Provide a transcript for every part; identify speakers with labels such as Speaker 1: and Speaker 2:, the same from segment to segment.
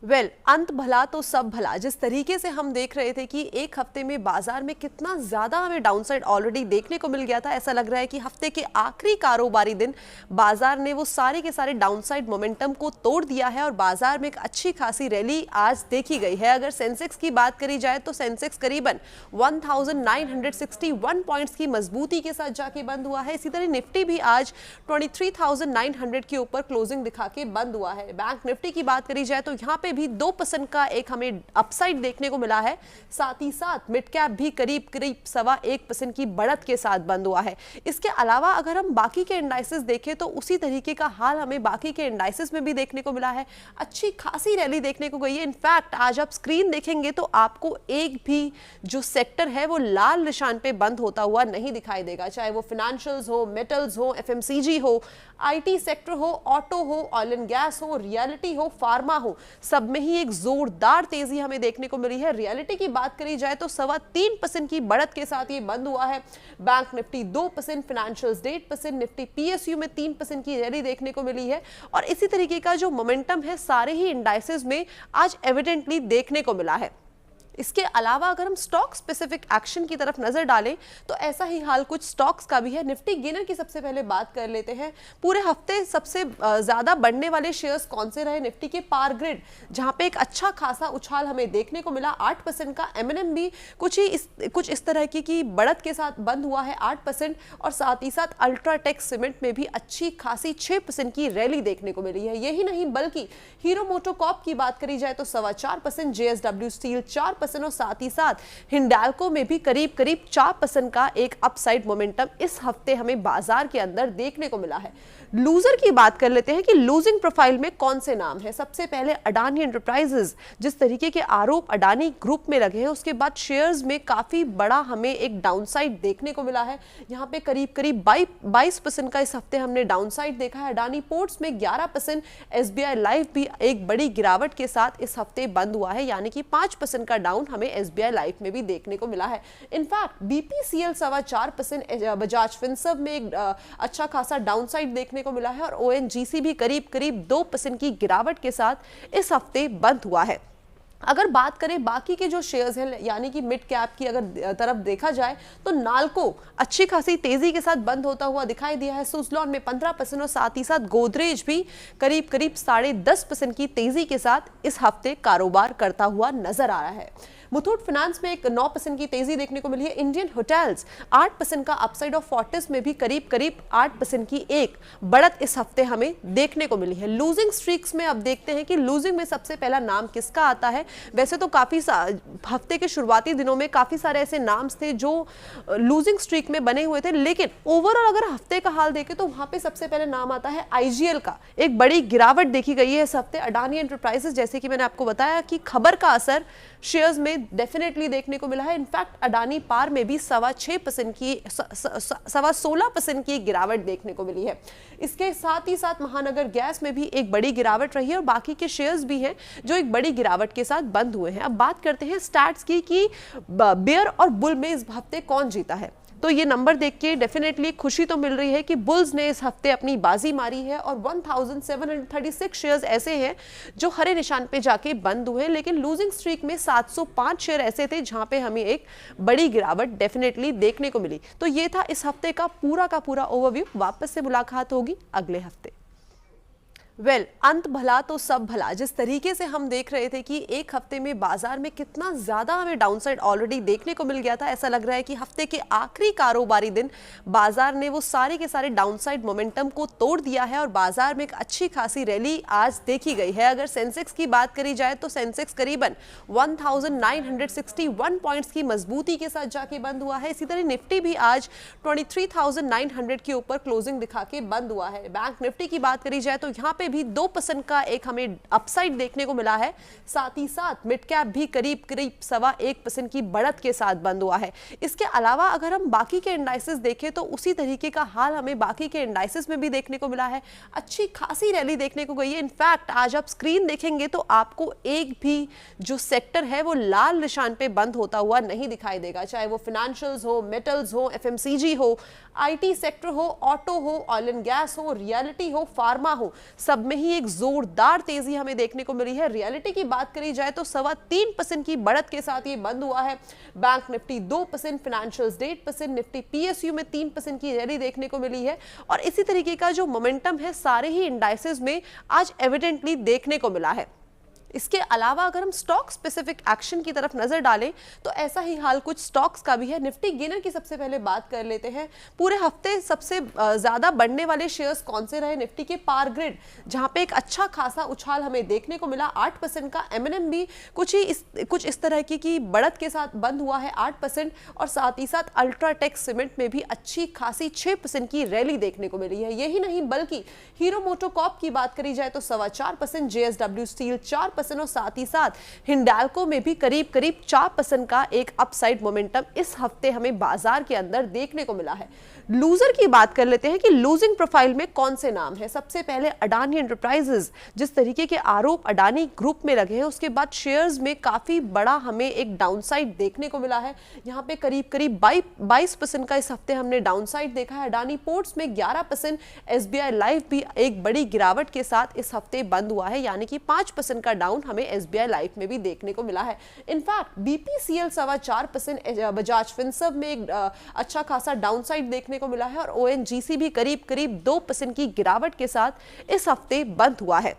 Speaker 1: अंत भला तो सब भला। जिस तरीके से हम देख रहे थे कि एक हफ्ते में बाजार में कितना ज्यादा हमें डाउनसाइड ऑलरेडी देखने को मिल गया था, ऐसा लग रहा है कि हफ्ते के आखिरी कारोबारी दिन बाजार ने वो सारे के सारे डाउनसाइड मोमेंटम को तोड़ दिया है और बाजार में एक अच्छी खासी रैली आज देखी गई है। अगर सेंसेक्स की बात करी जाए तो सेंसेक्स करीबन 1961 पॉइंट्स की मजबूती के साथ जाके बंद हुआ है। इसी तरह निफ्टी भी आज 23,900 के ऊपर क्लोजिंग दिखा के बंद हुआ है। बैंक निफ्टी की बात करी जाए तो यहाँ पे भी 2% का एक हमें अपसाइड देखने को मिला है। साथ ही साथ मिड कैप भी करीब 1.25% की बढ़त के साथ बंद हुआ है। इसके अलावा अगर हम बाकी के इंडाइसेस देखें तो उसी तरीके का हाल हमें बाकी के इंडाइसेस में भी देखने को मिला है। अच्छी खासी रैली देखने को गई है। इनफैक्ट आज आप स्क्रीन देखेंगे तो आपको एक भी जो सेक्टर है वो लाल निशान पे बंद होता हुआ नहीं दिखाई देगा, चाहे वो फाइनेंशियल्स हो, मेटल्स हो, एफएमसीजी हो, आईटी सेक्टर हो, ऑटो हो, ऑयल एंड गैस हो, रियलिटी हो, फार्मा हो, सब में ही एक जोरदार तेजी हमें देखने को मिली है। रियलिटी की बात करी जाए तो 3.25% की बढ़त के साथ ये बंद हुआ है। Bank Nifty 2%, financials 1.5%, Nifty PSU में 3% की रैली देखने को मिली है। और इसी तरीके का जो मोमेंटम है सारे ही इंडाइसेस में आज एविडेंटली देखने को मिला है। इसके अलावा अगर हम स्टॉक स्पेसिफिक एक्शन की तरफ नजर डालें तो ऐसा ही हाल कुछ स्टॉक्स का भी है। निफ्टी गेनर की सबसे पहले बात कर लेते हैं। पूरे हफ्ते सबसे ज्यादा बढ़ने वाले शेयर्स कौन से रहे? निफ्टी के पावर ग्रिड, जहां पे एक अच्छा खासा उछाल हमें देखने को मिला 8% का। एमएनएम भी कुछ इस तरह की बढ़त के साथ बंद हुआ है 8%। और साथ ही साथ अल्ट्राटेक सीमेंट में भी अच्छी खासी 6% की रैली देखने को मिली है। यही नहीं बल्कि हीरो मोटोकॉर्प की बात करी जाए तो 4.25%, जेएसडब्ल्यू स्टील 4% और साथ ही साथ हिंडाल्को में भी करीब 4% का एक अपसाइड मोमेंटम इस हफ्ते हमें बाजार के अंदर देखने को मिला है। लूजर की बात कर लेते हैं कि लूजिंग प्रोफाइल में कौन से नाम है। सबसे पहले अडानी एंटरप्राइजेज, जिस तरीके के आरोप अडानी ग्रुप में लगे हैं उसके बाद शेयर्स में काफी बड़ा हमें एक डाउनसाइड देखने को मिला है। यहां पे करीब 22% का इस हफ्ते हमने डाउनसाइड देखा है। अडानी पोर्ट्स में 11%, एसबीआई लाइफ भी एक बड़ी गिरावट के साथ इस हफ्ते बंद हुआ है, यानी कि 5% का डाउन हमें एसबीआई लाइफ में भी देखने को मिला है। इनफैक्ट बीपीसीएल 4.25%, बजाज फिनसर्व में एक अच्छा खासा डाउनसाइड देखने को मिला है और ओएनजीसी भी करीब 2% की गिरावट के साथ इस हफ्ते बंद हुआ है। अगर बात करें बाकी के जो शेयर्स हैं यानी कि मिड कैप की अगर तरफ देखा जाए तो नाल्को अच्छी खासी तेजी के साथ बंद होता हुआ दिखाई दिया है। सुजलॉन में 15% और साथ ही साथ गोदरेज भी करीब 10.5% की तेजी के साथ इस हफ्ते कारोबार करता हुआ नजर आ रहा है। मुथूट फाइनेंस में एक 9% की तेजी देखने को मिली है। इंडियन होटल्स 8% का अपसाइड और फोर्टिस में भी करीब 8% की एक बढ़त इस हफ्ते हमें देखने को मिली है। लूजिंग स्ट्रीक्स में अब देखते हैं कि लूजिंग में सबसे पहला नाम किसका आता है। वैसे तो काफी हफ्ते के शुरुआती दिनों में काफी सारे ऐसे नाम्स थे जो लूजिंग स्ट्रीक में बने हुए थे, लेकिन ओवरऑल अगर हफ्ते का हाल देखें तो वहां पे सबसे पहले नाम आता है आईजीएल का। एक बड़ी गिरावट देखी गई है इस हफ्ते। अडानी एंटरप्राइजेस, जैसे कि मैंने आपको बताया कि खबर का असर शेयर्स में डेफिनेटली देखने को मिला है। इनफैक्ट अडानी पार में भी 16% की गिरावट देखने को मिली है। इसके साथ ही साथ महानगर गैस में भी एक बड़ी गिरावट रही है और बाकी के शेयर्स भी हैं जो एक बड़ी गिरावट के साथ बंद हुए हैं। अब बात करते हैं स्टैट्स की कि बेयर और बुल में इस हफ्ते कौन जीता है। तो ये नंबर देख के डेफिनेटली खुशी तो मिल रही है कि बुल्स ने इस हफ्ते अपनी बाजी मारी है और 1736 शेयर्स ऐसे हैं जो हरे निशान पे जाके बंद हुए, लेकिन लूजिंग स्ट्रीक में 705 शेयर ऐसे थे जहां पे हमें एक बड़ी गिरावट डेफिनेटली देखने को मिली। तो ये था इस हफ्ते का पूरा ओवरव्यू। वापस से मुलाकात होगी अगले हफ्ते। अंत भला तो सब भला। जिस तरीके से हम देख रहे थे कि एक हफ्ते में बाजार में कितना ज्यादा हमें डाउनसाइड ऑलरेडी देखने को मिल गया था, ऐसा लग रहा है कि हफ्ते के आखिरी कारोबारी दिन बाजार ने वो सारे के सारे डाउनसाइड मोमेंटम को तोड़ दिया है और बाजार में एक अच्छी खासी रैली आज देखी गई है। अगर सेंसेक्स की बात करी जाए तो सेंसेक्स करीबन 1961 पॉइंट्स की मजबूती के साथ जाके बंद हुआ है। इसी तरह निफ्टी भी आज 23,900 के ऊपर क्लोजिंग दिखा के बंद हुआ है। बैंक निफ्टी की बात करी जाए तो यहाँ पे भी 2% का एक हमें अपसाइड देखने को मिला है। साथ ही साथ मिड कैप भी करीब 1.25% की बढ़त के साथ बंद हुआ है। इसके अलावा अगर हम बाकी के इंडाइसेस देखें तो उसी तरीके का हाल हमें बाकी के इंडाइसेस में भी देखने को मिला है। अच्छी खासी रैली देखने को गई है। इनफैक्ट आज आप स्क्रीन देखेंगे तो आपको एक भी जो सेक्टर है वो लाल निशान पे बंद होता हुआ नहीं दिखाई देगा, चाहे वो फाइनेंशियल्स हो, मेटल्स हो, एफएमसीजी हो, आईटी सेक्टर हो, ऑटो हो, ऑयल एंड गैस हो, रियलिटी हो, फार्मा हो, सब सब में ही एक जोरदार तेजी हमें देखने को मिली है। रियलिटी की बात करी जाए तो 3.25% की बढ़त के साथ ये बंद हुआ है। Bank Nifty 2%, financials 1.5%, Nifty PSU में 3% की रैली देखने को मिली है। और इसी तरीके का जो मोमेंटम है सारे ही इंडाइसेस में आज एविडेंटली देखने को मिला है। इसके अलावा अगर हम स्टॉक स्पेसिफिक एक्शन की तरफ नजर डालें तो ऐसा ही हाल कुछ स्टॉक्स का भी है। निफ्टी गेनर की सबसे पहले बात कर लेते हैं। पूरे हफ्ते सबसे ज्यादा बढ़ने वाले शेयर्स कौन से रहे? निफ्टी के पावर ग्रिड, जहां पे एक अच्छा खासा उछाल हमें देखने को मिला 8% का। एमएनएम भी कुछ इस तरह की बढ़त के साथ बंद हुआ है 8%। और साथ ही साथ अल्ट्राटेक सीमेंट में भी अच्छी खासी 6% की रैली देखने को मिली है। यही नहीं बल्कि हीरो मोटोकॉर्प की बात करी जाए तो 4.25%, जेएसडब्ल्यू स्टील 4% और साथ ही साथ हिंडाल्को में भी करीब 4% का एक अपसाइड मोमेंटम इस हफ्ते हमें बाजार के अंदर देखने को मिला है। लूजर की बात कर लेते हैं कि लूजिंग प्रोफाइल में कौन से नाम है। सबसे पहले अडानी एंटरप्राइजेज, जिस तरीके के आरोप अडानी ग्रुप में लगे हैं उसके बाद शेयर्स में काफी बड़ा हमें एक डाउनसाइड देखने को मिला है। यहां पे करीब 22% का इस हफ्ते हमने डाउनसाइड देखा है। अडानी पोर्ट्स में 11%, एसबीआई लाइफ भी एक बड़ी गिरावट के साथ इस हफ्ते बंद हुआ है, यानी कि 5% का डाउन हमें एसबीआई लाइफ में भी देखने को मिला है। इनफैक्ट बीपीसीएल 4.25%, बजाज फिनसर्व में एक अच्छा खासा डाउनसाइड देखने को मिला है और ओएनजीसी भी करीब 2% की गिरावट के साथ इस हफ्ते बंद हुआ है।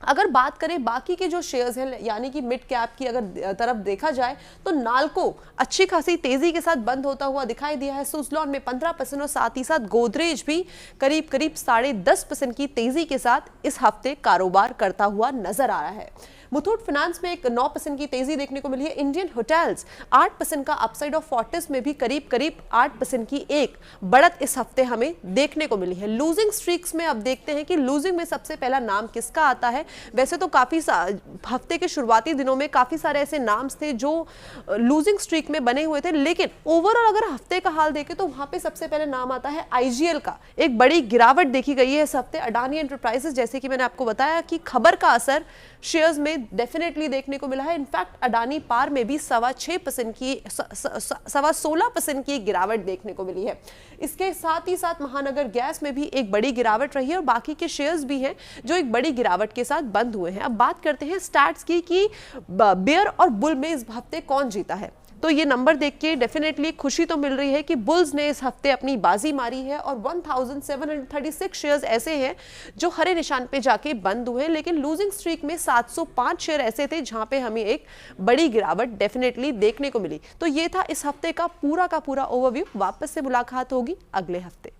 Speaker 1: अगर बात करें बाकी के जो शेयर्स हैं यानी कि मिड कैप की अगर तरफ देखा जाए तो नाल्को अच्छी खासी तेजी के साथ बंद होता हुआ दिखाई दिया है। सुजलॉन में 15% और साथ ही साथ गोदरेज भी करीब 10.5% की तेजी के साथ इस हफ्ते कारोबार करता हुआ नजर आ रहा है। मुथूट फाइनेंस में एक 9% की तेजी देखने को मिली है। इंडियन होटल्स 8% का अपसाइड और फोर्टिस में भी करीब 8% की एक बढ़त इस हफ्ते हमें देखने को मिली है। लूजिंग स्ट्रीक्स में अब देखते हैं कि लूजिंग में सबसे पहला नाम किसका आता है। वैसे तो काफी हफ्ते के शुरुआती दिनों में काफी सारे ऐसे नाम्स थे जो लूजिंग स्ट्रीक में बने हुए थे, लेकिन ओवरऑल अगर हफ्ते का हाल देखें तो वहां पे सबसे पहले नाम आता है आईजीएल का। एक बड़ी गिरावट देखी गई है इस हफ्ते। अडानी एंटरप्राइजेस, जैसे कि मैंने आपको बताया कि खबर का असर शेयर्स में डेफिनेटली देखने को मिला है। इनफैक्ट अडानी पार में भी 16% की गिरावट देखने को मिली है। इसके साथ ही साथ महानगर गैस में भी एक बड़ी गिरावट रही है और बाकी के शेयर्स भी हैं जो एक बड़ी गिरावट के साथ बंद हुए हैं। अब बात करते हैं स्टैट्स की कि बेयर और बुल में इस हफ्ते कौन जीता है। तो ये नंबर देख के डेफिनेटली खुशी तो मिल रही है कि बुल्स ने इस हफ्ते अपनी बाजी मारी है और 1736 शेयर्स ऐसे हैं जो हरे निशान पे जाके बंद हुए हैं, लेकिन लूजिंग स्ट्रीक में 705 शेयर ऐसे थे जहां पे हमें एक बड़ी गिरावट डेफिनेटली देखने को मिली। तो ये था इस हफ्ते का पूरा ओवरव्यू। वापस से मुलाकात होगी अगले हफ्ते।